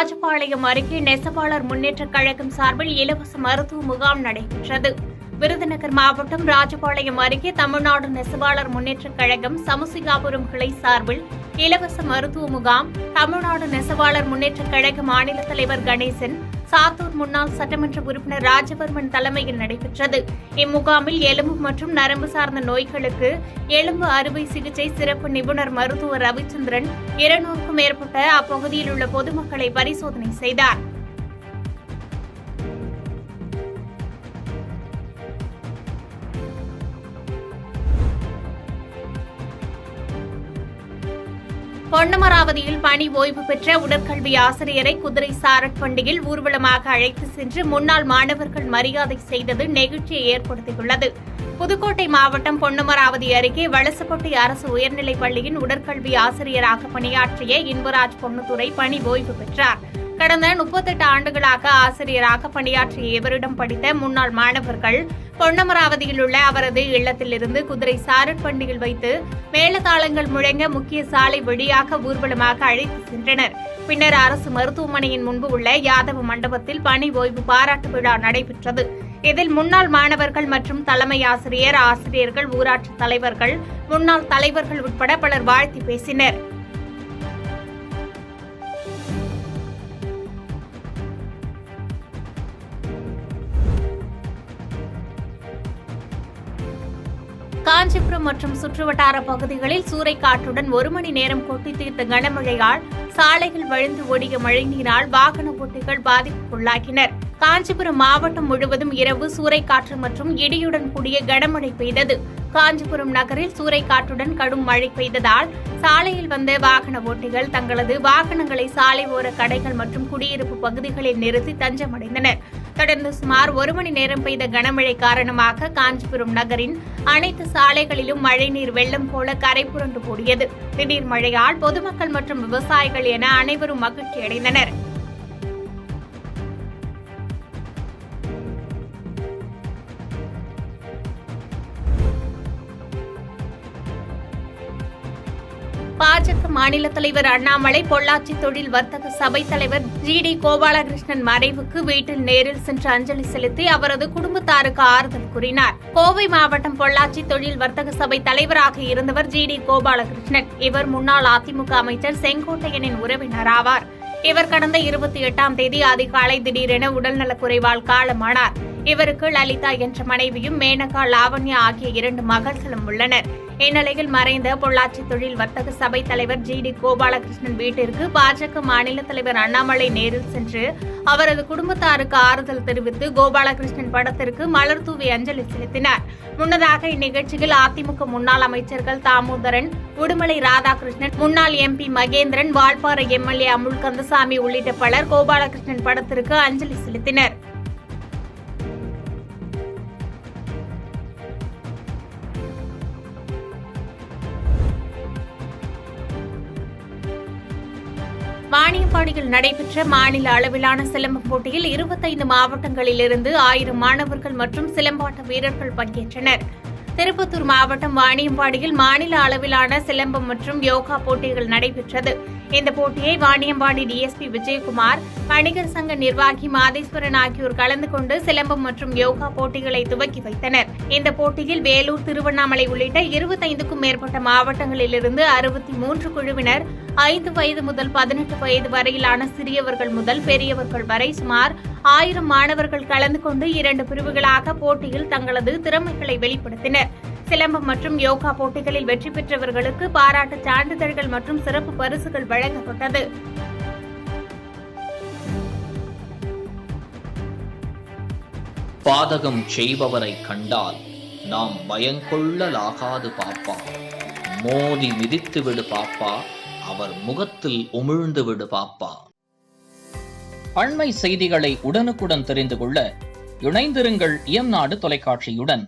ராஜபாளையம் அருகே நெசவாளர் முன்னேற்றக் கழகம் சார்பில் இலவச மருத்துவ முகாம் நடைபெற்றது. விருதுநகர் மாவட்டம் ராஜபாளையம் அருகே தமிழ்நாடு நெசவாளர் முன்னேற்றக் கழகம் சமுசிகாபுரம் கிளை சார்பில் இலவச மருத்துவ முகாம் தமிழ்நாடு நெசவாளர் முன்னேற்றக் கழக மாநில தலைவர் கணேசன், சாத்தூர் முன்னாள் சட்டமன்ற உறுப்பினர் ராஜவர்மன் தலைமையில் நடைபெற்றது. இம்முகாமில் எலும்பு மற்றும் நரம்பு சார்ந்த நோய்களுக்கு எலும்பு அறுவை சிகிச்சை சிறப்பு நிபுணர் மருத்துவர் ரவிச்சந்திரன் 200க்கும் மேற்பட்ட அப்பகுதியில் உள்ள பொதுமக்களை பரிசோதனை செய்தார். பொன்னமராவதியில் பணி ஓய்வு பெற்ற உடற்கல்வி ஆசிரியரை குதிரை சாரட் வண்டியில் ஊர்வலமாக அழைத்து சென்று முன்னாள் மாணவர்கள் மரியாதை செய்தது நெகிழ்ச்சியை ஏற்படுத்தியுள்ளது. புதுக்கோட்டை மாவட்டம் பொன்னமராவதி அருகே வலசக்கோட்டை அரசு உயர்நிலைப் பள்ளியின் உடற்கல்வி ஆசிரியராக பணியாற்றிய இன்பராஜ் பொன்னுத்துரை பணி ஓய்வு பெற்றார். கடந்த 38 ஆண்டுகளாக ஆசிரியராக பணியாற்றிய இவரிடம் படித்த முன்னாள் மாணவர்கள் பொன்னமராவதியில் உள்ள அவரது இல்லத்திலிருந்து குதிரை சாரட் வண்டியில் வைத்து மேளதாளங்கள் முழங்க முக்கிய சாலை வழியாக ஊர்வலமாக அழைத்து சென்றனர். பின்னர் அரசு மருத்துவமனையின் முன்பு உள்ள யாதவ மண்டபத்தில் பணி ஓய்வு பாராட்டு விழா நடைபெற்றது. இதில் முன்னாள் மாணவர்கள் மற்றும் தலைமை ஆசிரியர், ஆசிரியர்கள், ஊராட்சி தலைவர்கள், முன்னாள் தலைவர்கள் உட்பட பலர் வாழ்த்தி பேசினர். காஞ்சிபுரம் மற்றும் சுற்றுவட்டார பகுதிகளில் சூறைக்காற்றுடன் 1 மணி நேரம் கொட்டி தீர்த்த கனமழையால் சாலைகள் வழிந்து ஓடிய மழைநீரால் வாகன ஓட்டிகள் பாதிப்புக்குள்ளாகினர். காஞ்சிபுரம் மாவட்டம் முழுவதும் இரவு சூறைக்காற்று மற்றும் இடியுடன் கூடிய கனமழை பெய்தது. காஞ்சிபுரம் நகரில் சூறைக்காற்றுடன் கடும் மழை பெய்ததால் சாலையில் வந்த வாகன ஓட்டிகள் தங்களது வாகனங்களை சாலை ஓர கடைகள் மற்றும் குடியிருப்பு பகுதிகளில் நிறுத்தி தஞ்சமடைந்தனர். தொடர்ந்து சுமார் 1 மணி நேரம் பெய்த கனமழை காரணமாக காஞ்சிபுரம் நகரின் அனைத்து சாலைகளிலும் மழைநீர் வெள்ளம் போல கரை புரண்டு கூடியது. திடீர் மழையால் பொதுமக்கள் மற்றும் விவசாயிகள் என அனைவரும் மகிழ்ச்சியடைந்தனர். பாஜக மாநில தலைவர் அண்ணாமலை பொள்ளாச்சி தொழில் வர்த்தக சபை தலைவர் ஜி.டி. கோபாலகிருஷ்ணன் மறைவுக்கு வீட்டில் நேரில் சென்று அஞ்சலி செலுத்தி அவரது குடும்பத்தாருக்கு ஆறுதல் கூறினார். கோவை மாவட்டம் பொள்ளாச்சி தொழில் வர்த்தக சபை தலைவராக இருந்தவர் ஜி.டி. கோபாலகிருஷ்ணன். இவர் முன்னாள் அதிமுக அமைச்சர் செங்கோட்டையனின் உறவினர் ஆவார். இவர் கடந்த 28ஆம் தேதி அதிகாலை திடீரென உடல்நலக்குறைவால் காலமானார். இவருக்கு லலிதா என்ற மனைவியும் மேனகா, லாவண்யா ஆகிய 2 மகள்களும் உள்ளனர். இந்நிலையில் மறைந்த பொள்ளாச்சி தொழில் வர்த்தக சபை தலைவர் ஜி.டி. கோபாலகிருஷ்ணன் வீட்டிற்கு பாஜக மாநில தலைவர் அண்ணாமலை நேரில் சென்று அவரது குடும்பத்தாருக்கு ஆறுதல் தெரிவித்து கோபாலகிருஷ்ணன் படத்திற்கு மலர் தூவி அஞ்சலி செலுத்தினார். முன்னதாக இந்நிகழ்ச்சியில் அதிமுக முன்னாள் அமைச்சர்கள் தாமோதரன், உடுமலை ராதாகிருஷ்ணன், முன்னாள் எம்பி மகேந்திரன், வால்பாறை எம்எல்ஏ அமுல் கந்தசாமி உள்ளிட்ட பலர் கோபாலகிருஷ்ணன் படத்திற்கு அஞ்சலி செலுத்தினர். வாணியம்பாடியில் நடைபெற்ற மாநில அளவிலான சிலம்பம் போட்டியில் 25 மாவட்டங்களிலிருந்து 1000 மாணவர்கள் மற்றும் சிலம்பாட்ட வீரர்கள் பங்கேற்றனர். திருப்பத்தூர் மாவட்டம் வாணியம்பாடியில் மாநில அளவிலான சிலம்பம் மற்றும் யோகா போட்டிகள் நடைபெற்றது. இந்த போட்டியை வாணியம்பாடி டிஎஸ்பி விஜயகுமார், வணிகர் சங்க நிர்வாகி மாதேஸ்வரன் ஆகியோர் கலந்து கொண்டு சிலம்பம் மற்றும் யோகா போட்டிகளை துவக்கி வைத்தனர். இந்த போட்டியில் வேலூர், திருவண்ணாமலை உள்ளிட்ட 25க்கும் மேற்பட்ட மாவட்டங்களிலிருந்து 63 குழுவினர் 5 வயது முதல் 18 வயது வரையிலான சிறியவர்கள் முதல் பெரியவர்கள் வரை சுமார் 1000 மாணவர்கள் கலந்து கொண்டு 2 பிரிவுகளாக போட்டியில் தங்களது திறமைகளை வெளிப்படுத்தினர். சிலம்பம் மற்றும் யோகா போட்டிகளில் வெற்றி பெற்றவர்களுக்கு பாராட்டு சான்றிதழ்கள் மற்றும் சிறப்பு பரிசுகள் வழங்கப்பட்டது. பாதகம் செய்பவரை கண்டால் நாம் பயங்கொள்ளலாகாது பாப்பா. மோதி மிதித்து விடு பாப்பா, அவர் முகத்தில் உமிழ்ந்து விடு பாப்பா. அண்மை செய்திகளை உடனுக்குடன் தெரிந்து கொள்ள இணைந்திருங்கள் இயம்நாடு தொலைக்காட்சியுடன்.